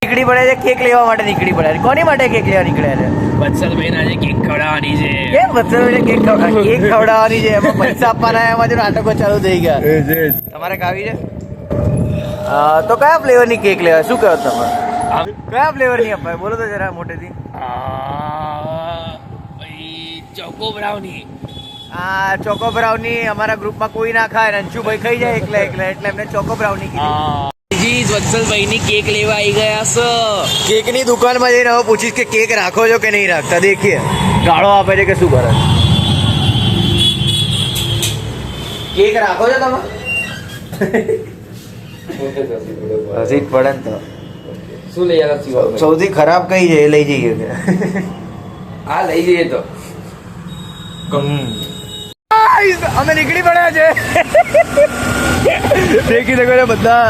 નીકળી પડે છે કેક લેવા માટે નીકળી પડે કોની માટે કેક લેવા નીકળ્યા છે વત્સલભાઈ આજે કેક ખવડાવવાની છે કેમ વત્સલભાઈ કેક ખવડાવવાની છે એમાં પૈસા આપવાના એમાં જો નાટકો ચાલુ થઈ ગયા તમારે ખાવી છે તો કયા ફ્લેવરની કેક લેવા શું કહો તમારે કયા ફ્લેવરની અપાય બોલો તો જરા મોટેથી ચોકો બ્રાઉની ચોકો બ્રાઉની અમારા ગ્રુપમાં કોઈ ના ખાય રંશુભાઈ ખાઈ જાય એકલા એટલે એમને ચોકો બ્રાઉની કીધી વત્સલભાઈ ની કેક લેવા આવી ગયા છે કેકની દુકાનમાં જઈને હવે પૂછીશ કે કેક રાખો છો કે નહીં રાખતા દેખીએ ગાળો આપે છે કે શું કરે કેક રાખો છો તમે હસી પડે ને તો શું લઈ આવ્યા સૌથી ખરાબ કઈ છે એ લઈ જઈએ કે હા લઈ જઈએ તો અમે નીકળી પડ્યા છે દેખી શકો છો બધા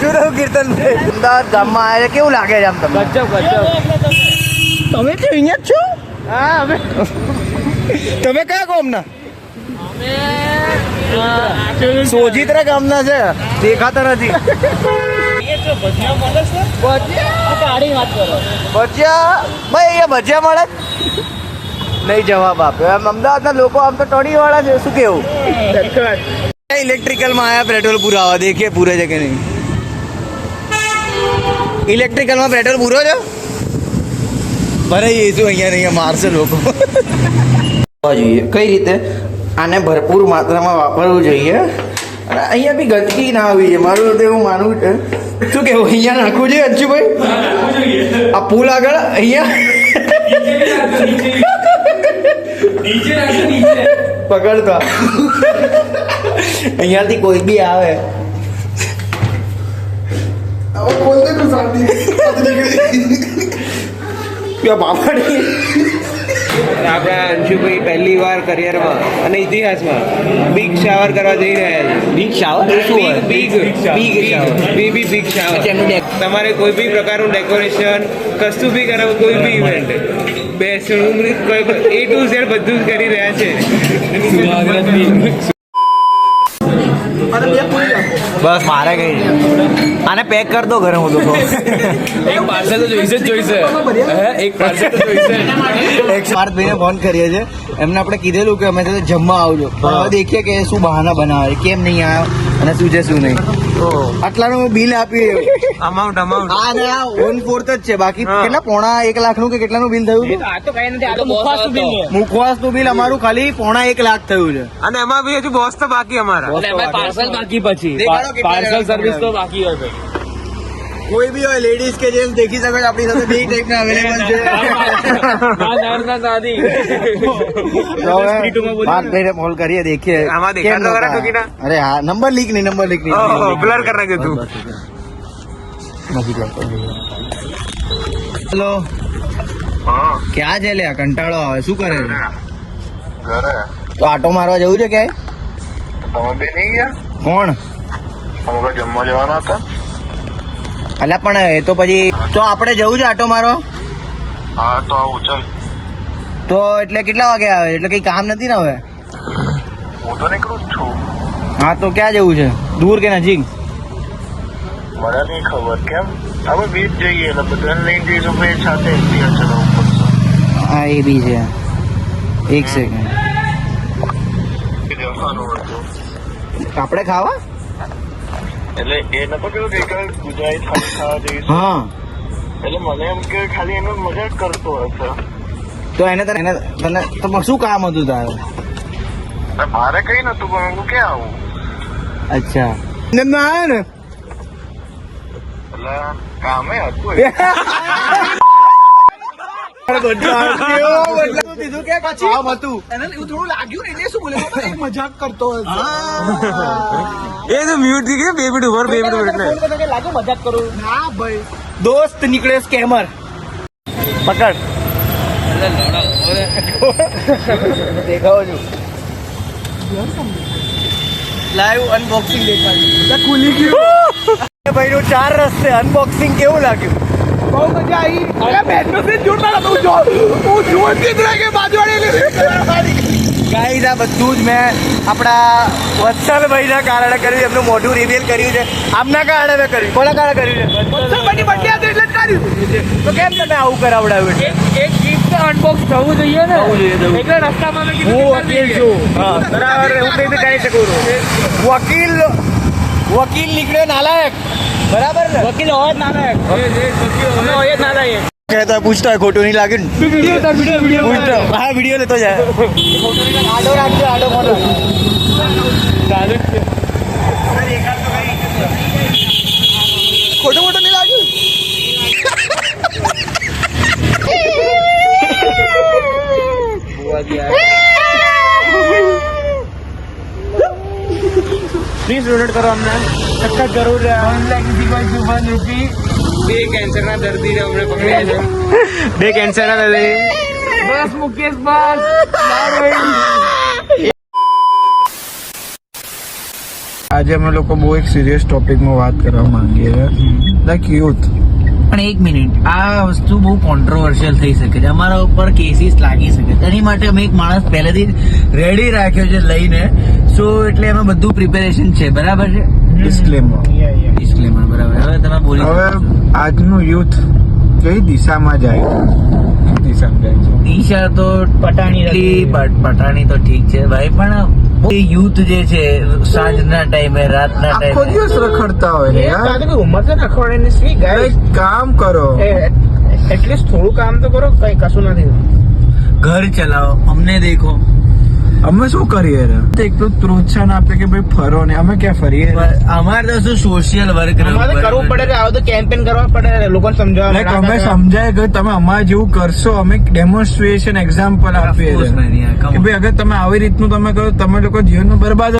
શું રહું કીર્તન અમદાવાદ ગામમાં આવ્યા છે કેવું લાગે છે આમ તમને ગજબ તમે તો અહીંયા જ છો હા અમે તમે કયા ગામના સોજિત્રા ગામના છે દેખાતા નથી ભજીયા ભાઈ અહીંયા ભજીયા મળે નહીં જવાબ આપ્યો આમ અમદાવાદના લોકો આમ તો ટોણી વાળા છે શું કેવું ઇલેક્ટ્રિકલમાં આયા પેટ્રોલ પુરાવા દેખીએ પૂરે છે કે નહીં ઇલેક્ટ્રિકલમાં પેટ્રોલ પૂરો છે ભરે જઈશું અહીંયા નહીં મારશે લોકો જોઈએ કઈ રીતે આને ભરપૂર માત્રામાં વાપરવું જોઈએ અને અહીંયા બી ગંદકી ના આવી છે મારું તો એવું માનવું છે શું કેવું અહીંયા નાખવું જોઈએ અંશુભાઈ આ પુલ આગળ અહીંયા પકડતા અહીંયાથી કોઈ બી આવે બાપડી આપણા અંશુભાઈ પહેલી વાર કરિયરમાં અને ઇતિહાસમાં બિગ શાવર કરવા જઈ રહ્યા છે બિગ શાવર બિગ શાવર તમારે કોઈ બી પ્રકારનું ડેકોરેશન કશું બી કરાવો કોઈ બી ઇવેન્ટ બેસણું એ ટુ ઝેડ બધું જ કરી રહ્યા છે બસ મારે કઈ આને પેક કર દો ઘરે હું તો એક પાર્સલ તો જોઈશે એક પાર્સલ તો જોઈશે એક પાર્થભાઈને ફોન કરીએ છે એમને આપણે કીધેલું કે અમે તો જમવા આવજો પણ હવે દેખીએ કે શું બહાના બનાવે કેમ નહીં આવ્યો અને શું છે શું નહીં આટલાનું બિલ આપી અમાઉન્ટ આ 1/4 જ છે બાકી કેટલા પોણા 1 લાખનું કે કેટલાનું બિલ થયું મુખવાસનું બિલ અમારું ખાલી પોણા 1 લાખ થયું છે અને એમાં બી હજુ બોસ તો બાકી અમારા પાર્સલ બાકી પછી પાર્સલ સર્વિસ તો બાકી હોય કોઈ બી હોય લેડીઝ કે જેન્ટ્સ દેખી શકે આપણી સાથે બે ટાઈપના અવેલેબલ છે કોલ કરીએ દેખીએ અરે હા નંબર લીક નહીં બ્લર કર નાખ્યો તું હેલો ક્યાં છે લે કંટાળો આવે શું કરે છે તો આટો મારવા જવું છે ક્યાંય તમે બે નહીં ગયા કોણ અમે જમવા જવાના હતા અલ્યા પણ એ તો પછી તો આપણે જવું છે આટો મારવા હા તો આવું ચાલ તો એટલે કેટલા વાગે આવે એટલે કઈ કામ નથી ને હવે હું તો નીકળું જ છું હા તો ક્યાં જવું છે દૂર કે નજીક મને નહીં ખબર કેમ હવે બીજ જઈએ એટલે બધાને લઈને જઈશું ભાઈ સાથે ત્યાં ચલાવવું પડશે હા એ બી છે એક સેકન્ડ જવાનું હતું આપણે ખાવા એટલે એ નતો કીધું કે ગુજરાતી થાળી ખાવા જઈશું હા એટલે મને એમ કે ખાલી એનો મજાક કરતો હશે તો એને તને તો શું કામ હતું તારે મારે કઈ નતું પણ હું ક્યાં આવું અચ્છા ના આવ્યો ને એટલે કામે હતું મજાક કરતો એ તો મ્યુટ થઈ ગયો 2 મિનિટ ઉપર 2 મિનિટ એટલે લાગે મજાક કરું ના ભાઈ દોસ્ત નીકળે સ્કેમર પકડ દેખાવો છું લાઈવ અનબોક્સિંગ દેખાડ્યું ખુલી ગયું ભાઈનું 4 રસ્તે અનબોક્સિંગ કેવું લાગ્યું બહુ મજા આવી અરે બેટનો સીન જોતા હતો હું જોતી જ રહી ગઈ બાજુવાળી ગાઈઝ આ બધું જ મેં આપણા વત્સલભાઈના કારણે કર્યું એમનું મોઢું રિવીલ કર્યું છે આમના કારણે મેં કર્યું કોના કારણે કર્યું છે બની બટ્ટી હતી એટલે જ કર્યું તો કેમ તમે આવું કરાવડાવ્યું છે એક ગિફ્ટ અનબોક્સ થવું જોઈએ ને થવું જોઈએ. એટલે રસ્તામાં મેં કીધું હું કે વકીલ ચાલી છું. જઈએ. હા. બરાબર હું કઈ રીતે કરી શકું વકીલ નીકળ્યો નાલાયક બરાબર ને વકીલ હોય જ નાલાયક હોય જ નાલાયક કહેતો હોય, પૂછતો હોય ખોટું નહીં લાગ્યું ને પૂછતો હા વિડીયો લેતો જાય આડો રાખજો આડો મોટો ખોટું મોટું નહીં લાગ્યું પ્લીઝ ડોનેટ કરો અમને સખત જરૂર છે બે કેન્સરના દર્દીને અમને પકડ્યા છે બે કેન્સરના દર્દી બસ મુકેશ બસ આજે અમે લોકો બહુ એક સિરિયસ ટોપિકમાં વાત કરવા માંગીએ છીએ લાઈક યુથ. પણ એક મિનિટ આ વસ્તુ બહુ કોન્ટ્રોવર્શિયલ થઈ શકે છે અમારા ઉપર કેસીસ લાગી શકે છે એની માટે અમે એક માણસ પહેલેથી રેડી રાખ્યો છે લઈને સો એટલે એમાં બધું પ્રિપેરેશન છે બરાબર છે ડિસ્ક્લેમર. ડિસ્ક્લેમર બરાબર હવે તમે બોલી હવે આજનું યુથ કઈ દિશામાં જાય છે? કઈ દિશામાં જાય છે? ઈશા તો પટાણી તો ઠીક છે ભાઈ પણ યુથ જે છે સાંજના ટાઈમે રાતના આખો ટાઈમે દિવસ રખડતા હોય ને યાર. ઉંમર તો રખવાડે સ્વી કંઈક કામ કરો. એટલીસ્ટ થોડું કામ તો કરો કઈ કશું નથી ઘર ચલાવો અમને દેખો અમે શું કરીએ રે? એટલું પ્રોત્સાહન આપે કે ભાઈ ફરો ને અમે ક્યાં ફરીએ? અમારે તો શું સોશિયલ વર્ક અમારે કરવું પડે છે આવું તો કેમ્પેન કરવા પડે લોકોને સમજાવવા લાઈક અમે સમજાય કે તમે અમારે જેવું કરશો અમે ડેમોન્સ્ટ્રેશન એક્ઝામ્પલ આપીએ છીએ કે ભાઈ અગર તમે આવી રીતનું તમે કરો તમે લોકો જીવનનું બરબાદ જ